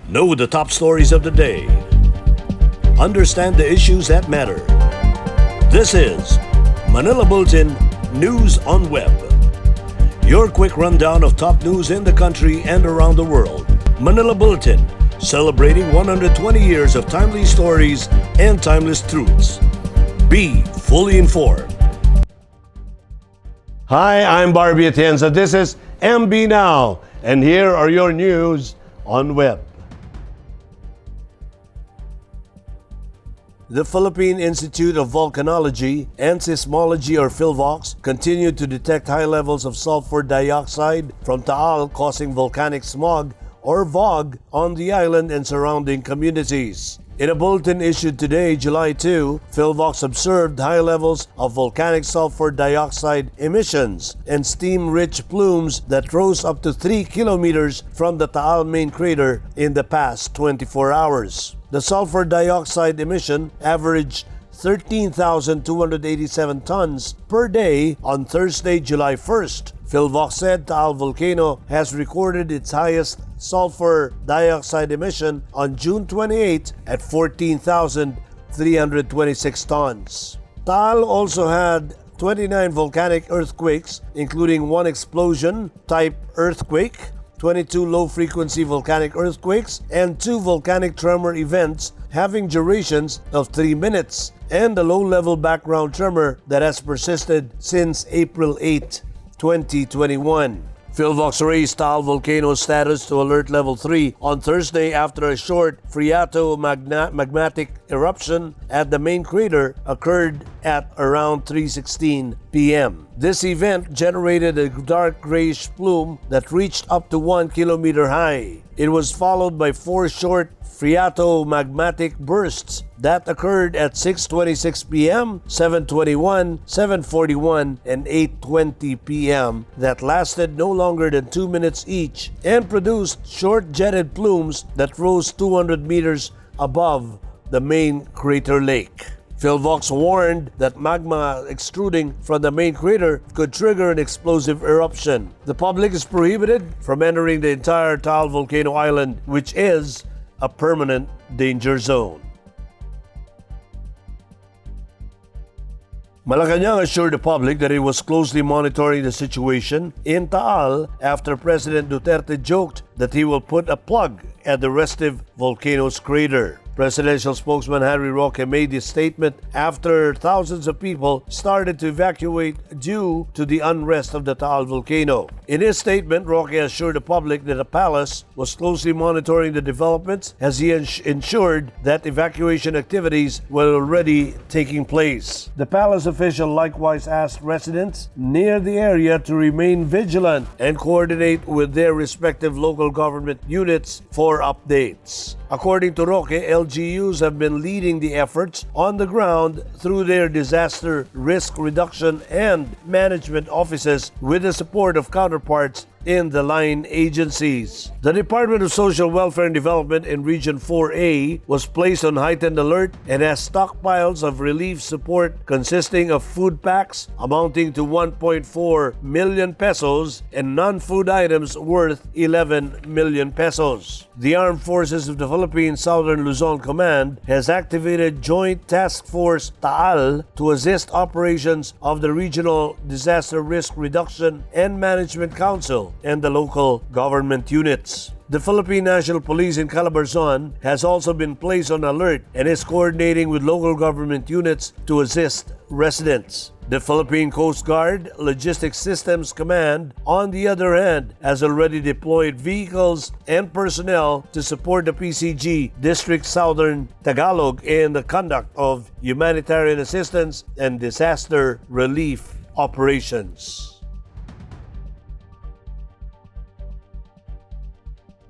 Know the top stories of the day. Understand the issues that matter. This is Manila Bulletin News on Web. Your quick rundown of top news in the country and around the world. Manila Bulletin, celebrating 120 years of timely stories and timeless truths. Be fully informed. Hi, I'm Barbie Atienza. This is MB Now, and here are your news on web. The Philippine Institute of Volcanology and Seismology, or Phivolcs, continued to detect high levels of sulfur dioxide from Taal, causing volcanic smog, or VOG, on the island and surrounding communities. In a bulletin issued today, July 2, Phivolcs observed high levels of volcanic sulfur dioxide emissions and steam-rich plumes that rose up to 3 kilometers from the Taal main crater in the past 24 hours. The sulfur dioxide emission averaged 13,287 tons per day on Thursday, July 1st. Phivolcs said Taal Volcano has recorded its highest sulfur dioxide emission on June 28 at 14,326 tons. Taal also had 29 volcanic earthquakes, including one explosion-type earthquake, 22 low-frequency volcanic earthquakes, and 2 volcanic tremor events having durations of 3 minutes, and a low-level background tremor that has persisted since April 8, 2021. Phivolcs raised Taal Volcano status to Alert Level 3 on Thursday after a short phreato-magmatic eruption at the main crater occurred at around 3:16 p.m. This event generated a dark grayish plume that reached up to 1 kilometer high. It was followed by 4 short phreato-magmatic bursts that occurred at 6:26 p.m., 7:21, 7:41, and 8:20 p.m. that lasted no longer than 2 minutes each and produced short jetted plumes that rose 200 meters above the main crater lake. Phivolcs warned that magma extruding from the main crater could trigger an explosive eruption. The public is prohibited from entering the entire Taal Volcano Island, which is a permanent danger zone. Malacanang assured the public that it was closely monitoring the situation in Taal after President Dutertes joked that he will put a plug at the restive volcano's crater. Presidential spokesman Harry Roque made this statement after thousands of people started to evacuate due to the unrest of the Taal volcano. In his statement, Roque assured the public that the palace was closely monitoring the developments as he ensured that evacuation activities were already taking place. The palace official likewise asked residents near the area to remain vigilant and coordinate with their respective local government units for updates. According to Roque, LGUs have been leading the efforts on the ground through their disaster risk reduction and management offices with the support of counterparts in the line agencies. The Department of Social Welfare and Development in Region 4A was placed on heightened alert and has stockpiles of relief support consisting of food packs amounting to 1.4 million pesos and non-food items worth 11 million pesos. The Armed Forces of the Philippines Southern Luzon Command has activated Joint Task Force Taal to assist operations of the Regional Disaster Risk Reduction and Management Council and the local government units. The Philippine National Police in Calabarzon has also been placed on alert and is coordinating with local government units to assist residents. The Philippine Coast Guard Logistics Systems Command, on the other hand, has already deployed vehicles and personnel to support the PCG District Southern Tagalog in the conduct of humanitarian assistance and disaster relief operations.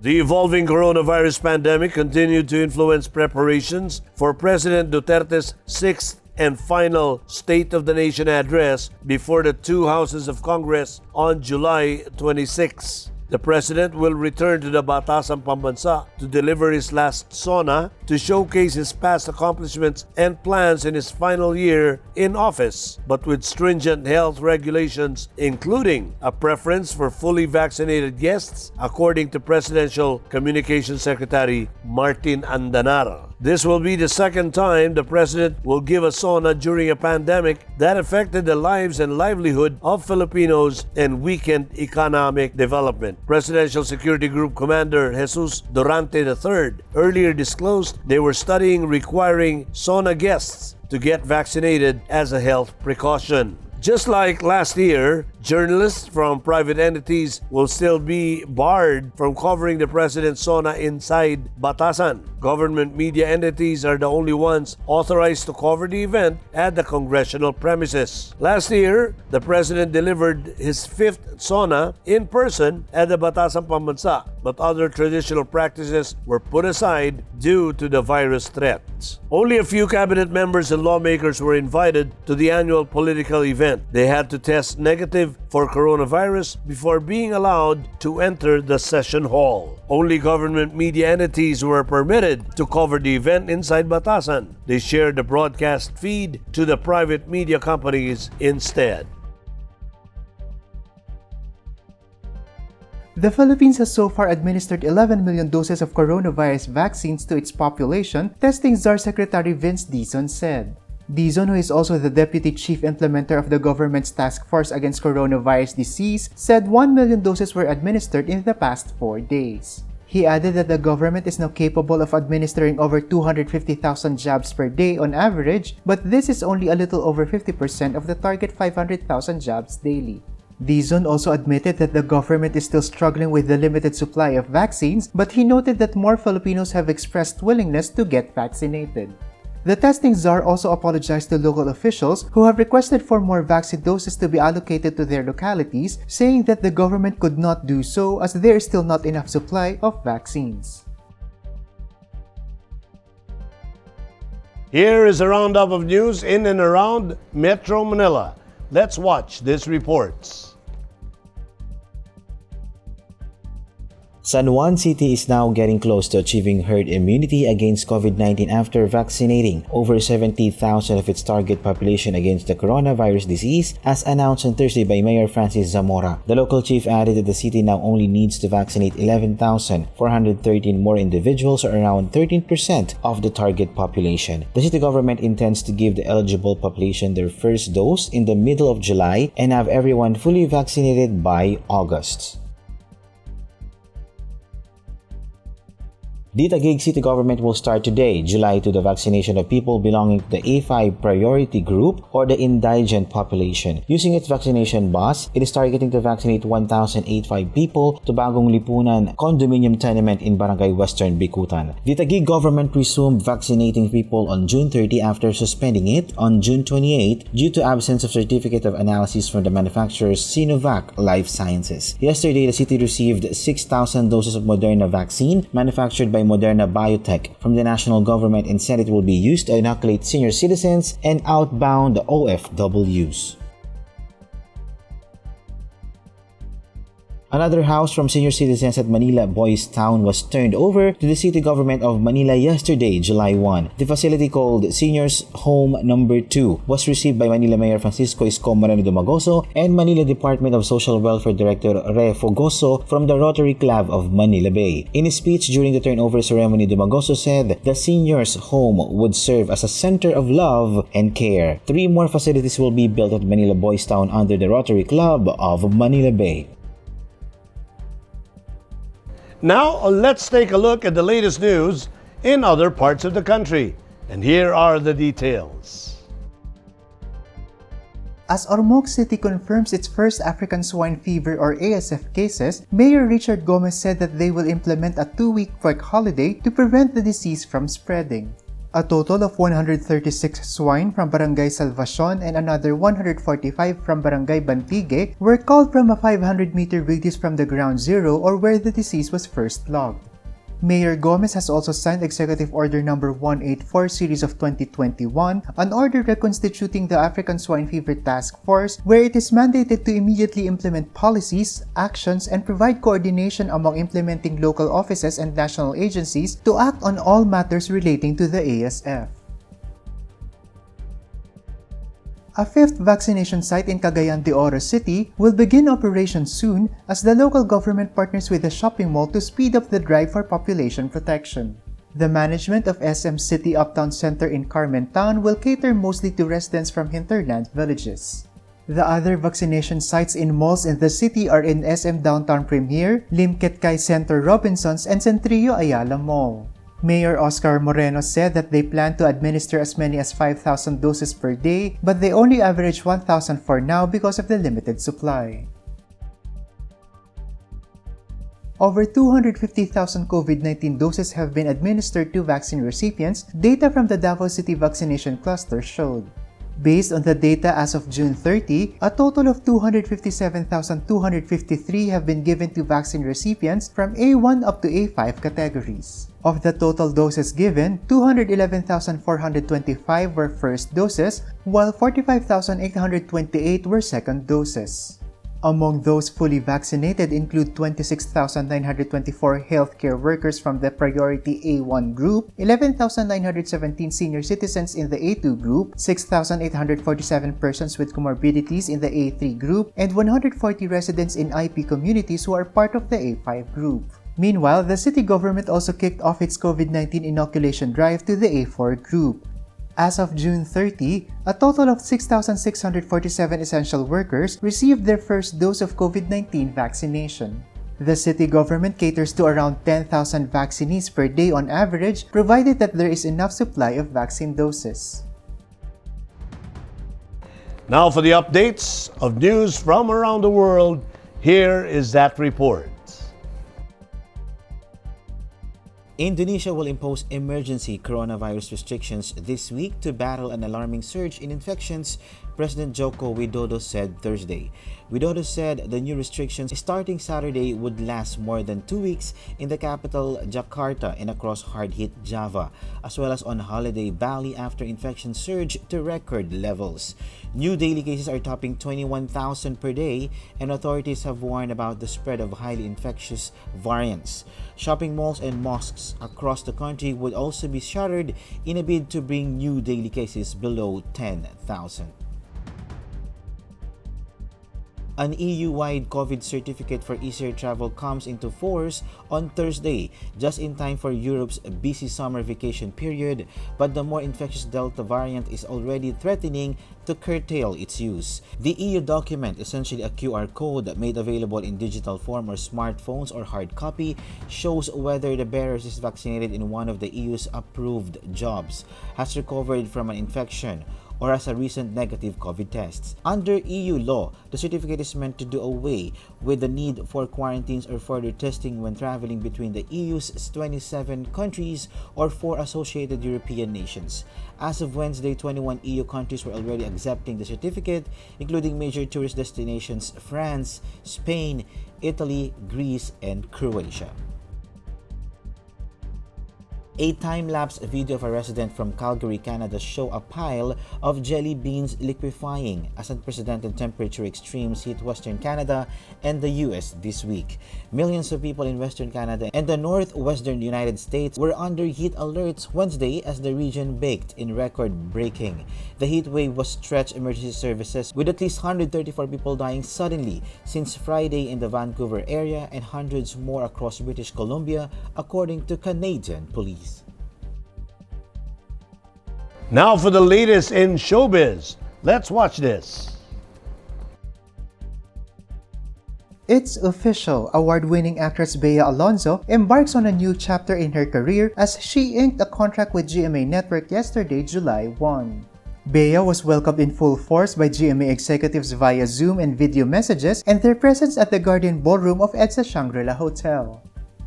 The evolving coronavirus pandemic continued to influence preparations for President Duterte's 6th and final State of the Nation address before the 2 houses of Congress on July 26. The president will return to the Batasan Pambansa to deliver his last sauna to showcase his past accomplishments and plans in his final year in office, but with stringent health regulations, including a preference for fully vaccinated guests, according to Presidential Communications Secretary Martin Andanar. This will be the second time the president will give a sauna during a pandemic that affected the lives and livelihood of Filipinos and weakened economic development. Presidential Security Group Commander Jesus Durante III earlier disclosed they were studying requiring sauna guests to get vaccinated as a health precaution. Just like last year, journalists from private entities will still be barred from covering the president's sauna inside Batasan. Government media entities are the only ones authorized to cover the event at the congressional premises. Last year, the president delivered his fifth sauna in person at the Batasan Pambansa, but other traditional practices were put aside due to the virus threats. Only a few cabinet members and lawmakers were invited to the annual political event. They had to test negative for coronavirus before being allowed to enter the session hall. Only government media entities were permitted to cover the event inside Batasan. They shared the broadcast feed to the private media companies instead. The Philippines has so far administered 11 million doses of coronavirus vaccines to its population, testing Czar Secretary Vince Dizon said. Dizon, who is also the Deputy Chief Implementer of the government's Task Force Against Coronavirus Disease, said 1 million doses were administered in the past 4 days. He added that the government is now capable of administering over 250,000 jabs per day on average, but this is only a little over 50% of the target 500,000 jabs daily. Dizon also admitted that the government is still struggling with the limited supply of vaccines, but he noted that more Filipinos have expressed willingness to get vaccinated. The testing czar also apologized to local officials who have requested for more vaccine doses to be allocated to their localities, saying that the government could not do so as there is still not enough supply of vaccines. Here is a roundup of news in and around Metro Manila. Let's watch these reports. San Juan City is now getting close to achieving herd immunity against COVID-19 after vaccinating over 70,000 of its target population against the coronavirus disease, as announced on Thursday by Mayor Francis Zamora. The local chief added that the city now only needs to vaccinate 11,413 more individuals, or around 13% of the target population. The city government intends to give the eligible population their first dose in the middle of July and have everyone fully vaccinated by August. The Taguig City Government will start today, July 2, the vaccination of people belonging to the A5 priority group or the indigent population. Using its vaccination bus, it is targeting to vaccinate 1,085 people to Bagong Lipunan condominium tenement in Barangay Western Bikutan. The Taguig government resumed vaccinating people on June 30 after suspending it on June 28 due to absence of certificate of analysis from the manufacturer Sinovac Life Sciences. Yesterday, the city received 6,000 doses of Moderna vaccine manufactured by Moderna Biotech from the national government and said it will be used to inoculate senior citizens and outbound OFWs. Another house from senior citizens at Manila Boys Town was turned over to the City Government of Manila yesterday, July 1. The facility, called Seniors Home Number 2, was received by Manila Mayor Francisco Isko Moreno Dumagoso and Manila Department of Social Welfare Director Re Fogoso from the Rotary Club of Manila Bay. In his speech during the turnover ceremony, Dumagoso said the seniors' home would serve as a center of love and care. 3 more facilities will be built at Manila Boys Town under the Rotary Club of Manila Bay. Now, let's take a look at the latest news in other parts of the country. And here are the details. As Ormoc City confirms its first African swine fever or ASF cases, Mayor Richard Gomez said that they will implement a 2-week work holiday to prevent the disease from spreading. A total of 136 swine from Barangay Salvacion and another 145 from Barangay Bantigue were called from a 500-meter radius from the ground zero or where the disease was first logged. Mayor Gomez has also signed Executive Order No. 184 Series of 2021, an order reconstituting the African Swine Fever Task Force, where it is mandated to immediately implement policies, actions, and provide coordination among implementing local offices and national agencies to act on all matters relating to the ASF. A fifth vaccination site in Cagayan de Oro City will begin operation soon as the local government partners with the shopping mall to speed up the drive for population protection. The management of SM City Uptown Center in Carmen Town will cater mostly to residents from hinterland villages. The other vaccination sites in malls in the city are in SM Downtown Premier, Limketkay Center Robinsons, and Centrillo Ayala Mall. Mayor Oscar Moreno said that they plan to administer as many as 5,000 doses per day, but they only average 1,000 for now because of the limited supply. Over 250,000 COVID-19 doses have been administered to vaccine recipients, data from the Davao City Vaccination Cluster showed. Based on the data as of June 30, a total of 257,253 have been given to vaccine recipients from A1 up to A5 categories. Of the total doses given, 211,425 were first doses, while 45,828 were second doses. Among those fully vaccinated include 26,924 healthcare workers from the priority A1 group, 11,917 senior citizens in the A2 group, 6,847 persons with comorbidities in the A3 group, and 140 residents in IP communities who are part of the A5 group. Meanwhile, the city government also kicked off its COVID-19 inoculation drive to the A4 group. As of June 30, a total of 6,647 essential workers received their first dose of COVID-19 vaccination. The city government caters to around 10,000 vaccinees per day on average, provided that there is enough supply of vaccine doses. Now for the updates of news from around the world, here is that report. Indonesia will impose emergency coronavirus restrictions this week to battle an alarming surge in infections, President Joko Widodo said Thursday. Widodo said the new restrictions starting Saturday would last more than 2 weeks in the capital Jakarta and across hard-hit Java, as well as on holiday Bali after infections surged to record levels. New daily cases are topping 21,000 per day, and authorities have warned about the spread of highly infectious variants. Shopping malls and mosques across the country would also be shuttered in a bid to bring new daily cases below 10,000. An EU-wide COVID certificate for easier travel comes into force on Thursday, just in time for Europe's busy summer vacation period, but the more infectious Delta variant is already threatening to curtail its use. The EU document, essentially a QR code made available in digital form or smartphones or hard copy, shows whether the bearer is vaccinated in one of the EU's approved jobs, has recovered from an infection, or has a recent negative COVID test. Under EU law, the certificate is meant to do away with the need for quarantines or further testing when traveling between the EU's 27 countries or 4 associated European nations. As of Wednesday, 21 EU countries were already accepting the certificate, including major tourist destinations France, Spain, Italy, Greece, and Croatia. A time-lapse video of a resident from Calgary, Canada show a pile of jelly beans liquefying as unprecedented temperature extremes hit Western Canada and the US this week. Millions of people in Western Canada and the northwestern United States were under heat alerts Wednesday as the region baked in record-breaking. The heat wave was stretched emergency services with at least 134 people dying suddenly since Friday in the Vancouver area and hundreds more across British Columbia, according to Canadian police. Now for the latest in showbiz. Let's watch this. It's official. Award-winning actress Bea Alonzo embarks on a new chapter in her career as she inked a contract with GMA Network yesterday, July 1. Bea was welcomed in full force by GMA executives via Zoom and video messages and their presence at the Guardian Ballroom of EDSA Shangri-La Hotel.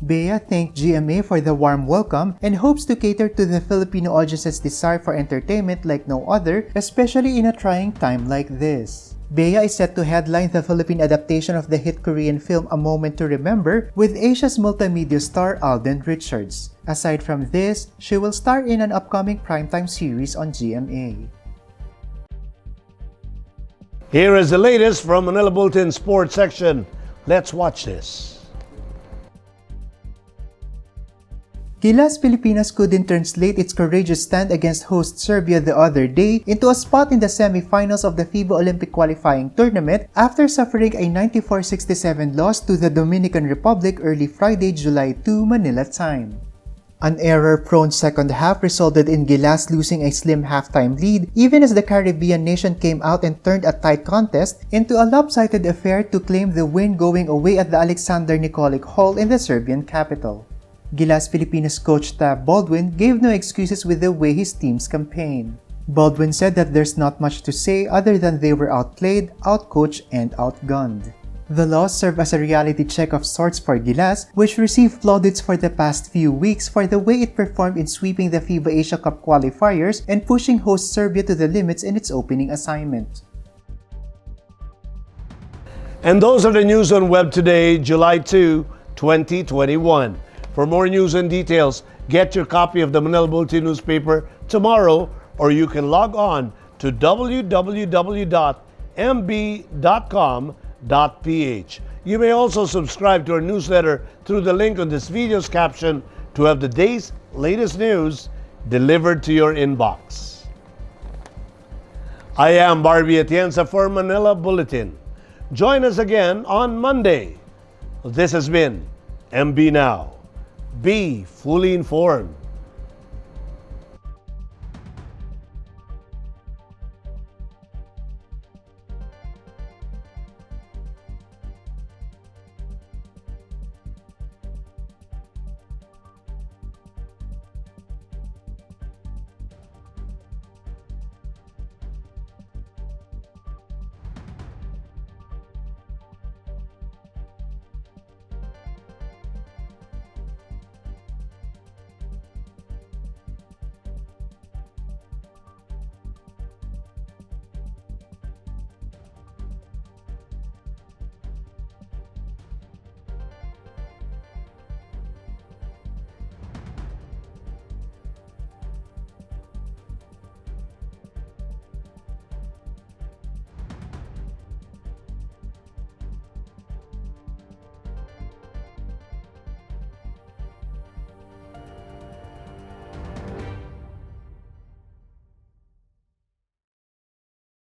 Bea thanked GMA for the warm welcome and hopes to cater to the Filipino audience's desire for entertainment like no other, especially in a trying time like this. Bea is set to headline the Philippine adaptation of the hit Korean film A Moment to Remember with Asia's multimedia star Alden Richards. Aside from this, she will star in an upcoming primetime series on GMA. Here is the latest from Manila Bulletin Sports section. Let's watch this. Gilas Pilipinas couldn't translate its courageous stand against host Serbia the other day into a spot in the semi-finals of the FIBA Olympic qualifying tournament after suffering a 94-67 loss to the Dominican Republic early Friday, July 2, Manila time. An error-prone second half resulted in Gilas losing a slim halftime lead even as the Caribbean nation came out and turned a tight contest into a lopsided affair to claim the win going away at the Alexander Nikolic Hall in the Serbian capital. Gilas Pilipinas coach Taal Baldwin gave no excuses with the way his teams campaigned. Baldwin said that there's not much to say other than they were outplayed, outcoached, and outgunned. The loss served as a reality check of sorts for Gilas, which received plaudits for the past few weeks for the way it performed in sweeping the FIBA Asia Cup qualifiers and pushing host Serbia to the limits in its opening assignment. And those are the news on Web today, July 2, 2021. For more news and details, get your copy of the Manila Bulletin newspaper tomorrow, or you can log on to www.mb.com.ph. You may also subscribe to our newsletter through the link on this video's caption to have the day's latest news delivered to your inbox. I am Barbie Atienza for Manila Bulletin. Join us again on Monday. This has been MB Now. Be fully informed.